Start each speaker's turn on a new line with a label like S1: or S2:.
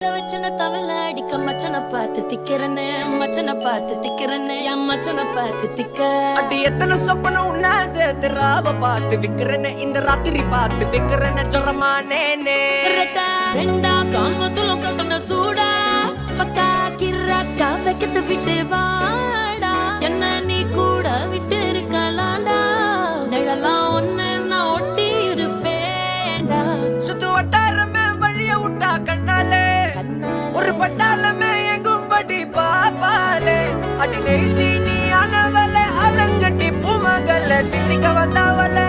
S1: வச்சன தவள அடிக்க மச்சனை பார்த்து திக்கிறனே மச்சனை பார்த்து திக்கிறனே என் மச்சனை பார்த்து திக்க
S2: அடி எத்தனை சொப்பன உன்னா சேர்த்து ராவ பார்த்து விக்கிறனே இந்த ராத்திரி பார்த்து விக்கிறனே சொரமானே
S1: ரெண்டா காமத்துலம் கட்டண சூடா பக்கா கிராக்கா வைக்கத்து விட்டு வாடா என்ன நீ கூட விட்டு இருக்கலாண்டா நிழலாம் ஒன்னு நான் ஒட்டி இருப்பேன்டா
S2: சுத்து வட்டாரமே வழிய விட்டா கண்ணாலே ஒரு பட்டாளமே எங்கும் படி பாப்பாலே அடி நெய்சி நீ ஆனவளே அலங்கட்டி பூமகள தித்திக்க வந்தாவளே